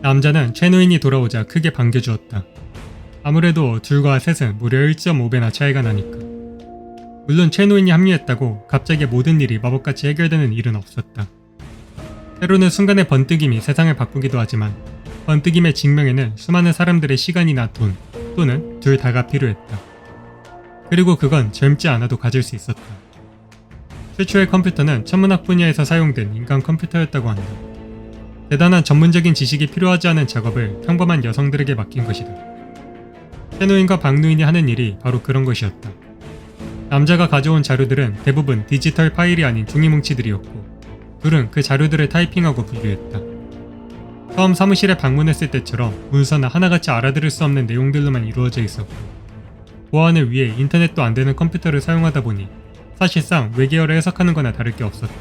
남자는 최 노인이 돌아오자 크게 반겨주었다. 아무래도 둘과 셋은 무려 1.5배나 차이가 나니까. 물론 최 노인이 합류했다고 갑자기 모든 일이 마법같이 해결되는 일은 없었다. 때로는 순간의 번뜩임이 세상을 바꾸기도 하지만 번뜩임의 직면에는 수많은 사람들의 시간이나 돈 또는 둘 다가 필요했다. 그리고 그건 젊지 않아도 가질 수 있었다. 최초의 컴퓨터는 천문학 분야에서 사용된 인간 컴퓨터였다고 한다. 대단한 전문적인 지식이 필요하지 않은 작업을 평범한 여성들에게 맡긴 것이다. 최 노인과 박 노인이 하는 일이 바로 그런 것이었다. 남자가 가져온 자료들은 대부분 디지털 파일이 아닌 종이뭉치들이었고 둘은 그 자료들을 타이핑하고 분류했다. 처음 사무실에 방문했을 때처럼 문서나 하나같이 알아들을 수 없는 내용들로만 이루어져 있었고 보안을 위해 인터넷도 안 되는 컴퓨터를 사용하다 보니 사실상 외계어를 해석하는 거나 다를 게 없었다.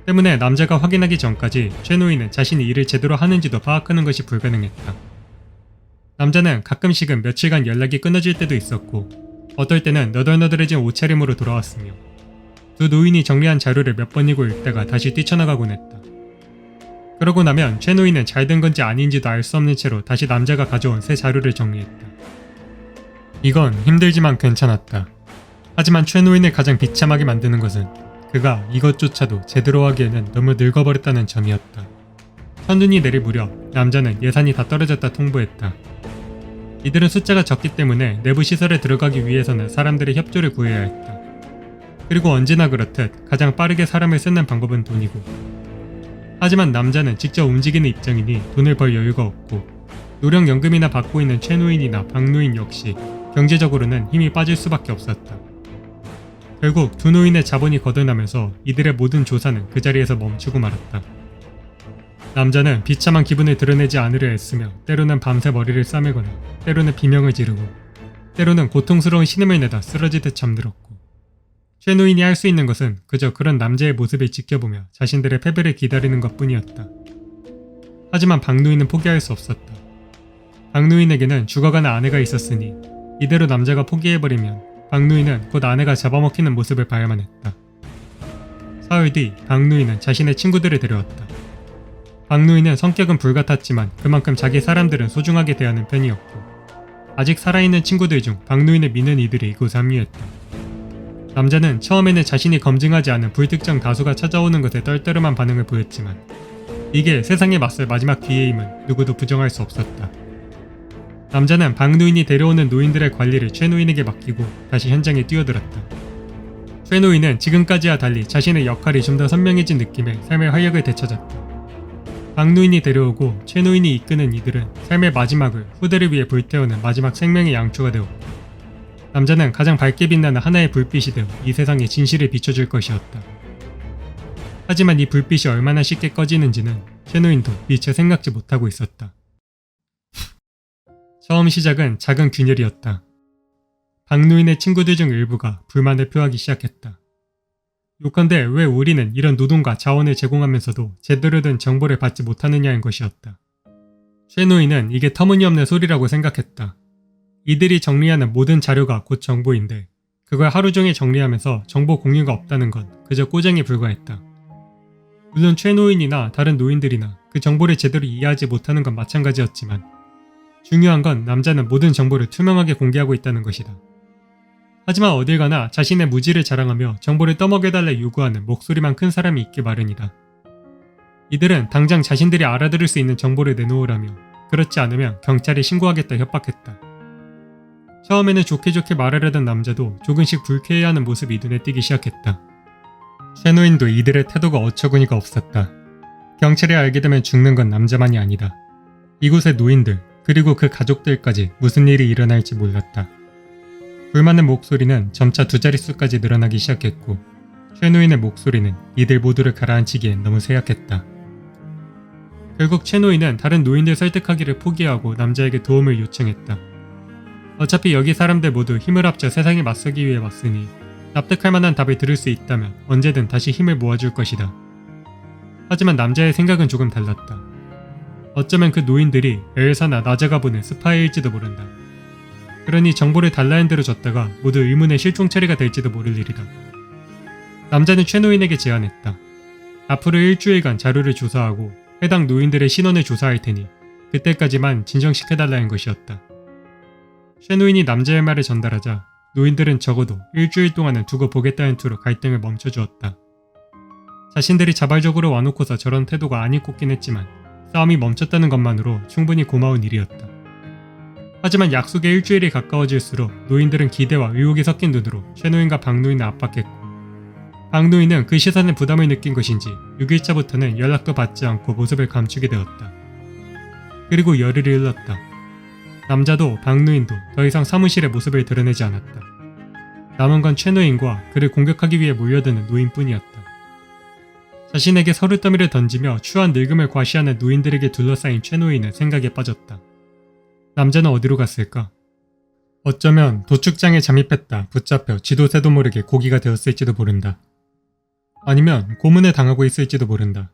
때문에 남자가 확인하기 전까지 최 노인은 자신이 일을 제대로 하는지도 파악하는 것이 불가능했다. 남자는 가끔씩은 며칠간 연락이 끊어질 때도 있었고 어떨 때는 너덜너덜해진 옷차림으로 돌아왔으며 두 노인이 정리한 자료를 몇 번이고 읽다가 다시 뛰쳐나가곤 했다. 그러고 나면 최 노인은 잘된 건지 아닌지도 알 수 없는 채로 다시 남자가 가져온 새 자료를 정리했다. 이건 힘들지만 괜찮았다. 하지만 최 노인을 가장 비참하게 만드는 것은 그가 이것조차도 제대로 하기에는 너무 늙어버렸다는 점이었다. 첫눈이 내릴 무렵 남자는 예산이 다 떨어졌다 통보했다. 이들은 숫자가 적기 때문에 내부 시설에 들어가기 위해서는 사람들의 협조를 구해야 했다. 그리고 언제나 그렇듯 가장 빠르게 사람을 쓰는 방법은 돈이고 하지만 남자는 직접 움직이는 입장이니 돈을 벌 여유가 없고 노령연금이나 받고 있는 최 노인이나 박 노인 역시 경제적으로는 힘이 빠질 수밖에 없었다. 결국 두 노인의 자본이 거덜나면서 이들의 모든 조사는 그 자리에서 멈추고 말았다. 남자는 비참한 기분을 드러내지 않으려 애쓰며 때로는 밤새 머리를 싸매거나 때로는 비명을 지르고 때로는 고통스러운 신음을 내다 쓰러지듯 잠들었고 최 노인이 할 수 있는 것은 그저 그런 남자의 모습을 지켜보며 자신들의 패배를 기다리는 것뿐이었다. 하지만 박 노인은 포기할 수 없었다. 박 노인에게는 죽어가는 아내가 있었으니 이대로 남자가 포기해버리면 박 노인은 곧 아내가 잡아먹히는 모습을 봐야만 했다. 사흘 뒤 박 노인은 자신의 친구들을 데려왔다. 박 노인은 성격은 불같았지만 그만큼 자기 사람들은 소중하게 대하는 편이었고 아직 살아있는 친구들 중 박 노인을 믿는 이들이 이곳에 합류했다. 남자는 처음에는 자신이 검증하지 않은 불특정 다수가 찾아오는 것에 떨떠름한 반응을 보였지만 이게 세상에 맞설 마지막 기회임은 누구도 부정할 수 없었다. 남자는 박 노인이 데려오는 노인들의 관리를 최 노인에게 맡기고 다시 현장에 뛰어들었다. 최 노인은 지금까지와 달리 자신의 역할이 좀 더 선명해진 느낌에 삶의 활력을 되찾았다. 박 노인이 데려오고 최 노인이 이끄는 이들은 삶의 마지막을 후대를 위해 불태우는 마지막 생명의 양초가 되었고 남자는 가장 밝게 빛나는 하나의 불빛이 되어 이 세상에 진실을 비춰줄 것이었다. 하지만 이 불빛이 얼마나 쉽게 꺼지는지는 최 노인도 미처 생각지 못하고 있었다. 처음 시작은 작은 균열이었다. 박 노인의 친구들 중 일부가 불만을 표하기 시작했다. 요컨대 왜 우리는 이런 노동과 자원을 제공하면서도 제대로 된 정보를 받지 못하느냐는 것이었다. 최 노인은 이게 터무니없는 소리라고 생각했다. 이들이 정리하는 모든 자료가 곧 정보인데 그걸 하루 종일 정리하면서 정보 공유가 없다는 건 그저 꼬장에 불과했다. 물론 최 노인이나 다른 노인들이나 그 정보를 제대로 이해하지 못하는 건 마찬가지였지만 중요한 건 남자는 모든 정보를 투명하게 공개하고 있다는 것이다. 하지만 어딜 가나 자신의 무지를 자랑하며 정보를 떠먹여달라 요구하는 목소리만 큰 사람이 있기 마련이다. 이들은 당장 자신들이 알아들을 수 있는 정보를 내놓으라며 그렇지 않으면 경찰에 신고하겠다 협박했다. 처음에는 좋게 말하려던 남자도 조금씩 불쾌해하는 모습이 눈에 띄기 시작했다. 최 노인도 이들의 태도가 어처구니가 없었다. 경찰이 알게 되면 죽는 건 남자만이 아니다. 이곳의 노인들 그리고 그 가족들까지 무슨 일이 일어날지 몰랐다. 불만의 목소리는 점차 두 자릿수까지 늘어나기 시작했고 최 노인의 목소리는 이들 모두를 가라앉히기엔 너무 쇠약했다. 결국 최 노인은 다른 노인들 설득하기를 포기하고 남자에게 도움을 요청했다. 어차피 여기 사람들 모두 힘을 합쳐 세상에 맞서기 위해 왔으니 납득할 만한 답을 들을 수 있다면 언제든 다시 힘을 모아줄 것이다. 하지만 남자의 생각은 조금 달랐다. 어쩌면 그 노인들이 엘사나 나자가 보낸 스파이일지도 모른다. 그러니 정보를 달라인대로 줬다가 모두 의문의 실종 처리가 될지도 모를 일이다. 남자는 최 노인에게 제안했다. 앞으로 일주일간 자료를 조사하고 해당 노인들의 신원을 조사할 테니 그때까지만 진정시켜달라는 것이었다. 최 노인이 남자의 말을 전달하자 노인들은 적어도 일주일 동안은 두고 보겠다는 투로 갈등을 멈춰주었다. 자신들이 자발적으로 와놓고서 저런 태도가 아니 꼽긴 했지만 싸움이 멈췄다는 것만으로 충분히 고마운 일이었다. 하지만 약속의 일주일이 가까워질수록 노인들은 기대와 의혹이 섞인 눈으로 최 노인과 박 노인을 압박했고, 박 노인은 그 시선에 부담을 느낀 것인지 6일차부터는 연락도 받지 않고 모습을 감추게 되었다. 그리고 열흘이 흘렀다. 남자도 박 노인도 더 이상 사무실의 모습을 드러내지 않았다. 남은 건 최 노인과 그를 공격하기 위해 몰려드는 노인뿐이었다. 자신에게 서류더미를 던지며 추한 늙음을 과시하는 노인들에게 둘러싸인 최 노인은 생각에 빠졌다. 남자는 어디로 갔을까? 어쩌면 도축장에 잠입했다 붙잡혀 지도새도 모르게 고기가 되었을지도 모른다. 아니면 고문을 당하고 있을지도 모른다.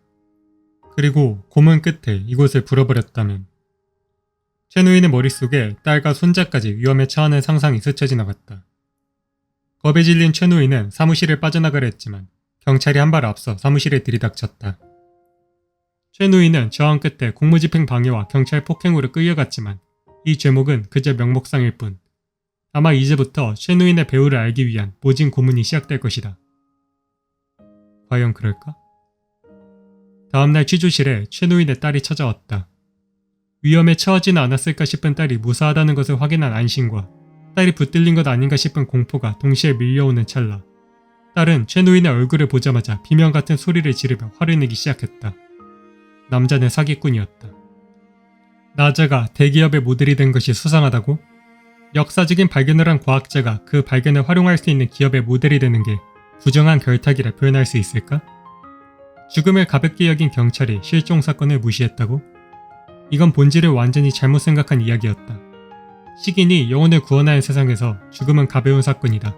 그리고 고문 끝에 이곳을 불어버렸다면. 최 노인의 머릿속에 딸과 손자까지 위험에 처하는 상상이 스쳐 지나갔다. 겁에 질린 최 노인은 사무실을 빠져나가려 했지만 경찰이 한 발 앞서 사무실에 들이닥쳤다. 최 노인은 저항 끝에 공무집행 방해와 경찰 폭행으로 끌려갔지만 이 죄목은 그저 명목상일 뿐. 아마 이제부터 최 노인의 배후를 알기 위한 모진 고문이 시작될 것이다. 과연 그럴까? 다음날 취조실에 최 노인의 딸이 찾아왔다. 위험에 처하지는 않았을까 싶은 딸이 무사하다는 것을 확인한 안심과 딸이 붙들린 것 아닌가 싶은 공포가 동시에 밀려오는 찰나 딸은 최 노인의 얼굴을 보자마자 비명 같은 소리를 지르며 화를 내기 시작했다. 남자는 사기꾼이었다. 나자가 대기업의 모델이 된 것이 수상하다고? 역사적인 발견을 한 과학자가 그 발견을 활용할 수 있는 기업의 모델이 되는 게 부정한 결탁이라 표현할 수 있을까? 죽음을 가볍게 여긴 경찰이 실종 사건을 무시했다고? 이건 본질을 완전히 잘못 생각한 이야기였다. 식인이 영혼을 구원하는 세상에서 죽음은 가벼운 사건이다.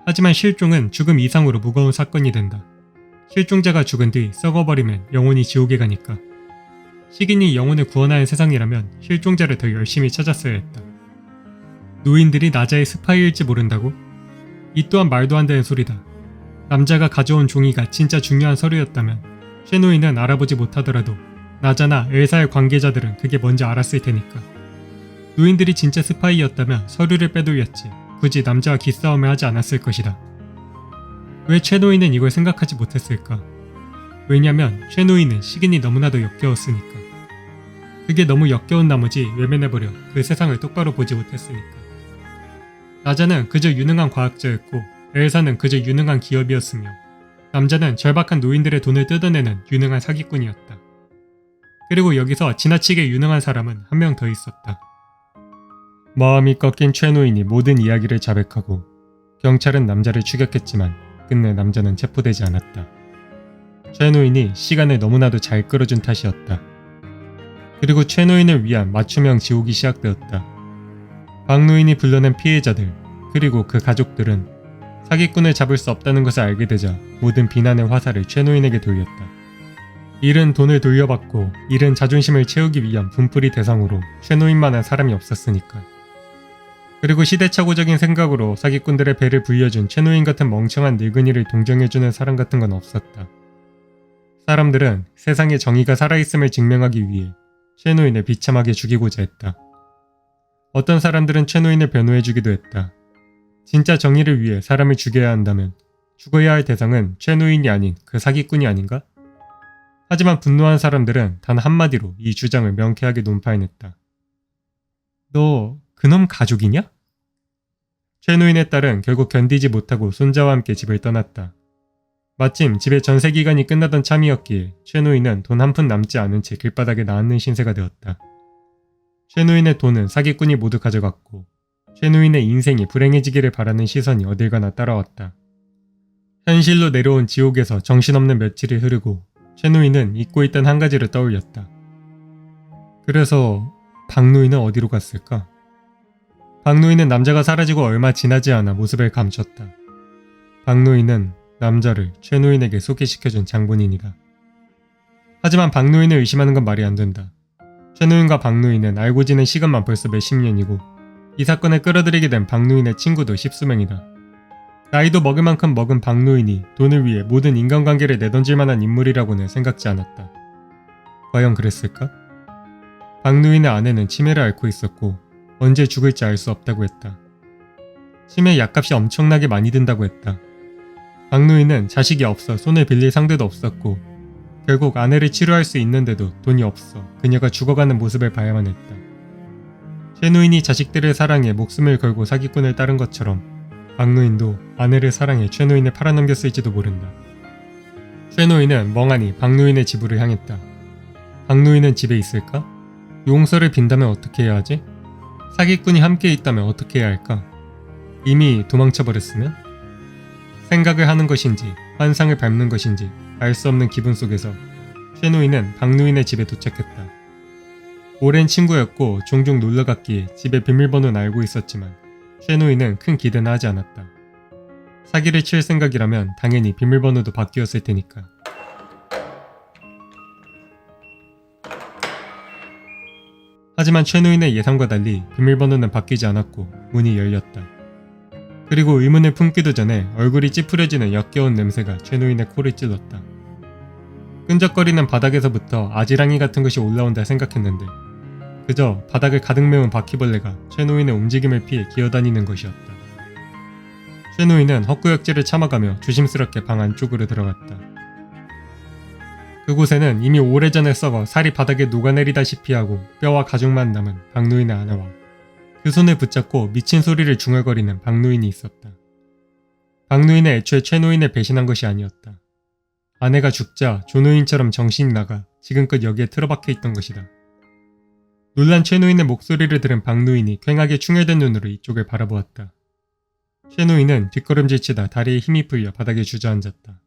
하지만 실종은 죽음 이상으로 무거운 사건이 된다. 실종자가 죽은 뒤 썩어버리면 영혼이 지옥에 가니까. 식인이 영혼을 구원하는 세상이라면 실종자를 더 열심히 찾았어야 했다. 노인들이 나자의 스파이일지 모른다고? 이 또한 말도 안 되는 소리다. 남자가 가져온 종이가 진짜 중요한 서류였다면 최 노인은 알아보지 못하더라도 나자나 엘사의 관계자들은 그게 뭔지 알았을 테니까. 노인들이 진짜 스파이였다면 서류를 빼돌렸지 굳이 남자와 기싸움을 하지 않았을 것이다. 왜 최 노인은 이걸 생각하지 못했을까? 왜냐면 최 노인은 식인이 너무나도 역겨웠으니까. 그게 너무 역겨운 나머지 외면해버려 그 세상을 똑바로 보지 못했으니까. 나자는 그저 유능한 과학자였고 엘사는 그저 유능한 기업이었으며 남자는 절박한 노인들의 돈을 뜯어내는 유능한 사기꾼이었다. 그리고 여기서 지나치게 유능한 사람은 한 명 더 있었다. 마음이 꺾인 최 노인이 모든 이야기를 자백하고 경찰은 남자를 추격했지만 끝내 남자는 체포되지 않았다. 최 노인이 시간을 너무나도 잘 끌어준 탓이었다. 그리고 최 노인을 위한 맞춤형 지옥이 시작되었다. 박 노인이 불러낸 피해자들 그리고 그 가족들은 사기꾼을 잡을 수 없다는 것을 알게 되자 모든 비난의 화살을 최 노인에게 돌렸다. 잃은 돈을 돌려받고 잃은 자존심을 채우기 위한 분풀이 대상으로 최 노인만한 사람이 없었으니까. 그리고 시대착오적인 생각으로 사기꾼들의 배를 불려준 최 노인 같은 멍청한 늙은이를 동정해주는 사람 같은 건 없었다. 사람들은 세상에 정의가 살아있음을 증명하기 위해 최 노인을 비참하게 죽이고자 했다. 어떤 사람들은 최 노인을 변호해주기도 했다. 진짜 정의를 위해 사람을 죽여야 한다면 죽어야 할 대상은 최 노인이 아닌 그 사기꾼이 아닌가? 하지만 분노한 사람들은 단 한마디로 이 주장을 명쾌하게 논파해냈다. 너 그놈 가족이냐? 최 노인의 딸은 결국 견디지 못하고 손자와 함께 집을 떠났다. 마침 집의 전세기간이 끝나던 참이었기에 최 노인은 돈 한 푼 남지 않은 채 길바닥에 나앉는 신세가 되었다. 최 노인의 돈은 사기꾼이 모두 가져갔고 최 노인의 인생이 불행해지기를 바라는 시선이 어딜 가나 따라왔다. 현실로 내려온 지옥에서 정신없는 며칠이 흐르고 최 노인은 잊고 있던 한 가지를 떠올렸다. 그래서 박 노인은 어디로 갔을까? 박 노인은 남자가 사라지고 얼마 지나지 않아 모습을 감췄다. 박 노인은 남자를 최 노인에게 소개시켜준 장본인이다. 하지만 박 노인을 의심하는 건 말이 안 된다. 최 노인과 박 노인은 알고 지낸 시간만 벌써 몇십 년이고 이 사건을 끌어들이게 된 박 노인의 친구도 십수명이다. 나이도 먹을 만큼 먹은 박 노인이 돈을 위해 모든 인간관계를 내던질 만한 인물이라고는 생각지 않았다. 과연 그랬을까? 박누이의 아내는 치매를 앓고 있었고 언제 죽을지 알 수 없다고 했다. 치매 약값이 엄청나게 많이 든다고 했다. 박누이는 자식이 없어 손을 빌릴 상대도 없었고 결국 아내를 치료할 수 있는데도 돈이 없어 그녀가 죽어가는 모습을 봐야만 했다. 최 노인이 자식들을 사랑해 목숨을 걸고 사기꾼을 따른 것처럼 박노인도 아내를 사랑해 최 노인을 팔아넘겼을지도 모른다. 최 노인은 멍하니 박노인의 집으로 향했다. 박노인은 집에 있을까? 용서를 빈다면 어떻게 해야 하지? 사기꾼이 함께 있다면 어떻게 해야 할까? 이미 도망쳐버렸으면? 생각을 하는 것인지 환상을 밟는 것인지 알 수 없는 기분 속에서 최 노인은 박노인의 집에 도착했다. 오랜 친구였고 종종 놀러갔기에 집의 비밀번호는 알고 있었지만 최 노인은 큰 기대는 하지 않았다. 사기를 칠 생각이라면 당연히 비밀번호도 바뀌었을 테니까. 하지만 최 노인의 예상과 달리 비밀번호는 바뀌지 않았고 문이 열렸다. 그리고 의문을 품기도 전에 얼굴이 찌푸려지는 역겨운 냄새가 최 노인의 코를 찔렀다. 끈적거리는 바닥에서부터 아지랑이 같은 것이 올라온다 생각했는데 그저 바닥을 가득 메운 바퀴벌레가 최 노인의 움직임을 피해 기어다니는 것이었다. 최 노인은 헛구역질을 참아가며 조심스럽게 방 안쪽으로 들어갔다. 그곳에는 이미 오래전에 썩어 살이 바닥에 녹아내리다시피 하고 뼈와 가죽만 남은 박노인의 아내와 그 손을 붙잡고 미친 소리를 중얼거리는 박노인이 있었다. 박노인은 애초에 최 노인을 배신한 것이 아니었다. 아내가 죽자 조노인처럼 정신이 나가 지금껏 여기에 틀어박혀 있던 것이다. 놀란 최 노인의 목소리를 들은 박노인이 퀭하게 충혈된 눈으로 이쪽을 바라보았다. 최 노인은 뒷걸음질치다 다리에 힘이 풀려 바닥에 주저앉았다.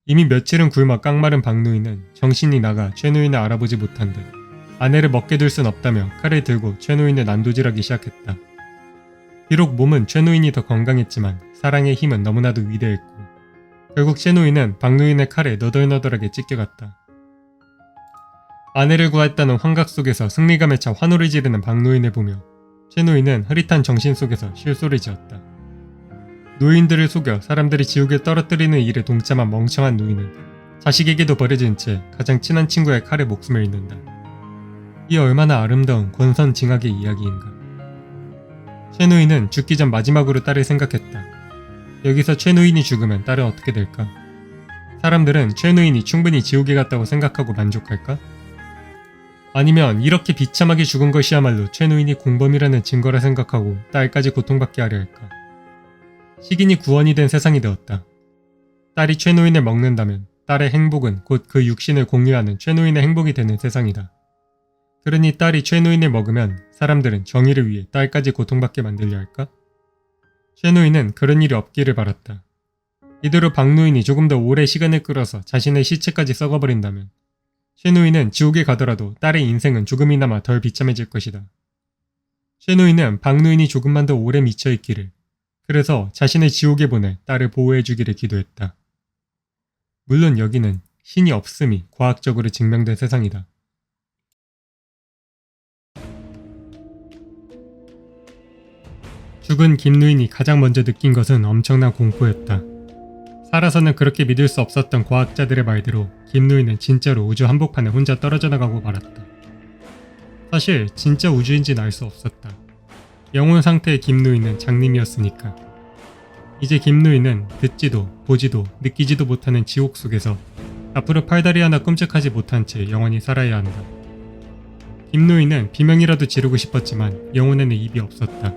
이미 며칠은 굶어 깡마른 박노인은 정신이 나가 최 노인을 알아보지 못한 듯 아내를 먹게 둘 순 없다며 칼을 들고 최 노인을 난도질하기 시작했다. 비록 몸은 최 노인이 더 건강했지만 사랑의 힘은 너무나도 위대했고 결국 최 노인은 박노인의 칼에 너덜너덜하게 찢겨갔다. 아내를 구했다는 환각 속에서 승리감에 차 환호를 지르는 박노인을 보며 최 노인은 흐릿한 정신 속에서 실소를 지었다. 노인들을 속여 사람들이 지옥에 떨어뜨리는 일에 동참한 멍청한 노인은 자식에게도 버려진 채 가장 친한 친구의 칼에 목숨을 잃는다. 이 얼마나 아름다운 권선징악의 이야기인가. 최 노인은 죽기 전 마지막으로 딸을 생각했다. 여기서 최 노인이 죽으면 딸은 어떻게 될까? 사람들은 최 노인이 충분히 지옥에 갔다고 생각하고 만족할까? 아니면 이렇게 비참하게 죽은 것이야말로 최 노인이 공범이라는 증거라 생각하고 딸까지 고통받게 하려 할까? 식인이 구원이 된 세상이 되었다. 딸이 최 노인을 먹는다면 딸의 행복은 곧 그 육신을 공유하는 최 노인의 행복이 되는 세상이다. 그러니 딸이 최 노인을 먹으면 사람들은 정의를 위해 딸까지 고통받게 만들려 할까? 최 노인은 그런 일이 없기를 바랐다. 이대로 박 노인이 조금 더 오래 시간을 끌어서 자신의 시체까지 썩어버린다면 최 노인은 지옥에 가더라도 딸의 인생은 조금이나마 덜 비참해질 것이다. 최 노인은 박 노인이 조금만 더 오래 미쳐있기를, 그래서 자신의 지옥에 보내 딸을 보호해주기를 기도했다. 물론 여기는 신이 없음이 과학적으로 증명된 세상이다. 죽은 김 노인이 가장 먼저 느낀 것은 엄청난 공포였다. 살아서는 그렇게 믿을 수 없었던 과학자들의 말대로 김 노인은 진짜로 우주 한복판에 혼자 떨어져 나가고 말았다. 사실 진짜 우주인지는 알 수 없었다. 영혼 상태의 김 노인은 장님이었으니까. 이제 김 노인은 듣지도 보지도 느끼지도 못하는 지옥 속에서 앞으로 팔다리 하나 꿈쩍하지 못한 채 영원히 살아야 한다. 김 노인은 비명이라도 지르고 싶었지만 영혼에는 입이 없었다.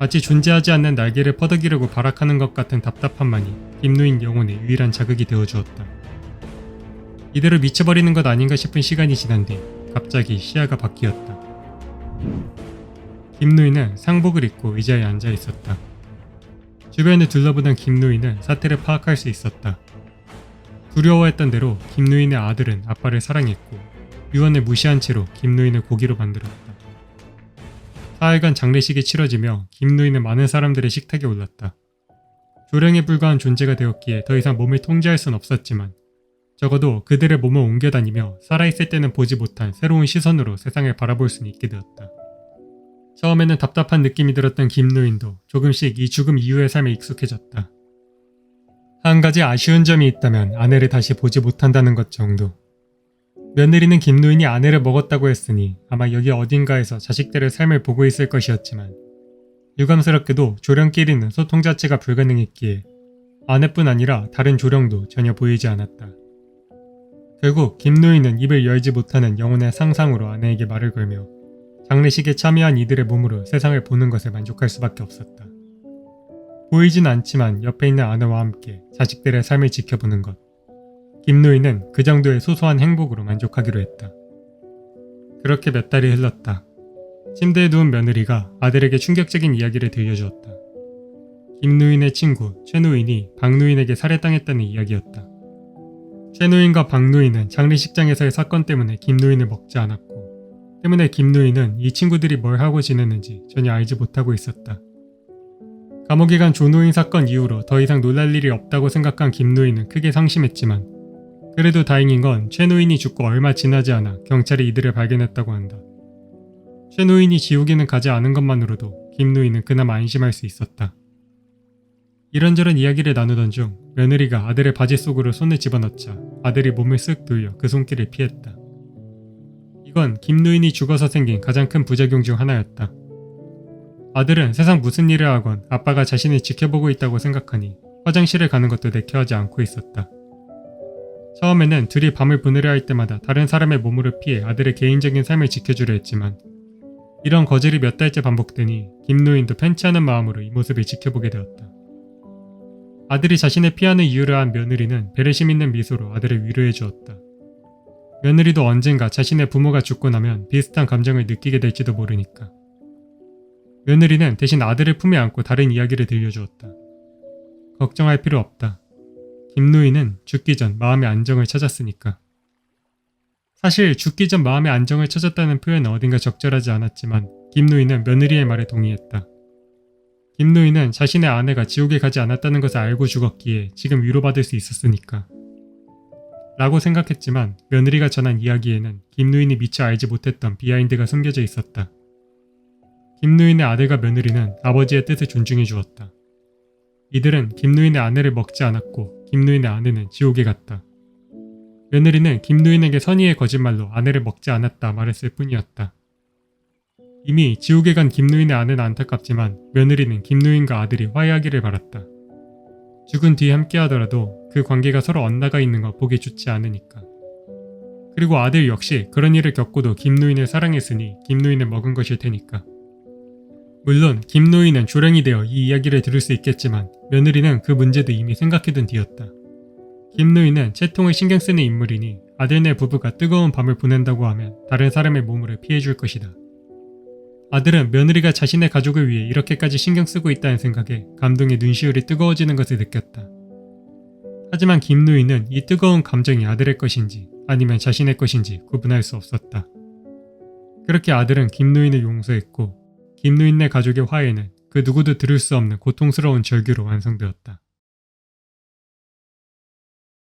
마치 존재하지 않는 날개를 퍼덕이려고 발악하는 것 같은 답답함만이 김노인 영혼의 유일한 자극이 되어주었다. 이대로 미쳐버리는 것 아닌가 싶은 시간이 지난 뒤 갑자기 시야가 바뀌었다. 김노인은 상복을 입고 의자에 앉아 있었다. 주변을 둘러보던 김노인은 사태를 파악할 수 있었다. 두려워했던 대로 김노인의 아들은 아빠를 사랑했고 유언을 무시한 채로 김노인을 고기로 만들었다. 사흘간 장례식이 치러지며 김노인은 많은 사람들의 식탁에 올랐다. 조령에 불과한 존재가 되었기에 더 이상 몸을 통제할 순 없었지만 적어도 그들의 몸을 옮겨다니며 살아있을 때는 보지 못한 새로운 시선으로 세상을 바라볼 수는 있게 되었다. 처음에는 답답한 느낌이 들었던 김노인도 조금씩 이 죽음 이후의 삶에 익숙해졌다. 한 가지 아쉬운 점이 있다면 아내를 다시 보지 못한다는 것 정도. 며느리는 김노인이 아내를 먹었다고 했으니 아마 여기 어딘가에서 자식들의 삶을 보고 있을 것이었지만 유감스럽게도 조령끼리는 소통 자체가 불가능했기에 아내뿐 아니라 다른 조령도 전혀 보이지 않았다. 결국 김노인은 입을 열지 못하는 영혼의 상상으로 아내에게 말을 걸며 장례식에 참여한 이들의 몸으로 세상을 보는 것에 만족할 수밖에 없었다. 보이진 않지만 옆에 있는 아내와 함께 자식들의 삶을 지켜보는 것. 김노인은 그 정도의 소소한 행복으로 만족하기로 했다. 그렇게 몇 달이 흘렀다. 침대에 누운 며느리가 아들에게 충격적인 이야기를 들려주었다. 김노인의 친구 최노인이 박노인에게 살해당했다는 이야기였다. 최노인과 박노인은 장례식장에서의 사건 때문에 김노인을 먹지 않았고 때문에 김노인은 이 친구들이 뭘 하고 지냈는지 전혀 알지 못하고 있었다. 감옥에 간 조노인 사건 이후로 더 이상 놀랄 일이 없다고 생각한 김노인은 크게 상심했지만 그래도 다행인 건 최노인이 죽고 얼마 지나지 않아 경찰이 이들을 발견했다고 한다. 최노인이 지옥에는 가지 않은 것만으로도 김노인은 그나마 안심할 수 있었다. 이런저런 이야기를 나누던 중 며느리가 아들의 바지 속으로 손을 집어넣자 아들이 몸을 쓱 돌려 그 손길을 피했다. 이건 김노인이 죽어서 생긴 가장 큰 부작용 중 하나였다. 아들은 세상 무슨 일을 하건 아빠가 자신을 지켜보고 있다고 생각하니 화장실을 가는 것도 내켜하지 않고 있었다. 처음에는 둘이 밤을 보내려 할 때마다 다른 사람의 몸으로 피해 아들의 개인적인 삶을 지켜주려 했지만 이런 거절이 몇 달째 반복되니 김노인도 편치 않은 마음으로 이 모습을 지켜보게 되었다. 아들이 자신을 피하는 이유를 안 며느리는 배려심 있는 미소로 아들을 위로해 주었다. 며느리도 언젠가 자신의 부모가 죽고 나면 비슷한 감정을 느끼게 될지도 모르니까. 며느리는 대신 아들을 품에 안고 다른 이야기를 들려주었다. 걱정할 필요 없다. 김노인은 죽기 전 마음의 안정을 찾았으니까. 사실 죽기 전 마음의 안정을 찾았다는 표현은 어딘가 적절하지 않았지만 김노인은 며느리의 말에 동의했다. 김노인은 자신의 아내가 지옥에 가지 않았다는 것을 알고 죽었기에 지금 위로받을 수 있었으니까. 라고 생각했지만 며느리가 전한 이야기에는 김노인이 미처 알지 못했던 비하인드가 숨겨져 있었다. 김노인의 아들과 며느리는 아버지의 뜻을 존중해 주었다. 이들은 김노인의 아내를 먹지 않았고 김노인의 아내는 지옥에 갔다. 며느리는 김노인에게 선의의 거짓말로 아내를 먹지 않았다 말했을 뿐이었다. 이미 지옥에 간 김노인의 아내는 안타깝지만 며느리는 김노인과 아들이 화해하기를 바랐다. 죽은 뒤 함께하더라도 그 관계가 서로 엇나가 있는 거 보기 좋지 않으니까. 그리고 아들 역시 그런 일을 겪고도 김노인을 사랑했으니 김노인을 먹은 것일 테니까. 물론 김노인은 조령이 되어 이 이야기를 들을 수 있겠지만 며느리는 그 문제도 이미 생각해둔 뒤였다. 김노인은 채통을 신경 쓰는 인물이니 아들네 부부가 뜨거운 밤을 보낸다고 하면 다른 사람의 몸으로 피해줄 것이다. 아들은 며느리가 자신의 가족을 위해 이렇게까지 신경 쓰고 있다는 생각에 감동의 눈시울이 뜨거워지는 것을 느꼈다. 하지만 김노인은 이 뜨거운 감정이 아들의 것인지 아니면 자신의 것인지 구분할 수 없었다. 그렇게 아들은 김노인을 용서했고 김노인네 가족의 화해는 그 누구도 들을 수 없는 고통스러운 절규로 완성되었다.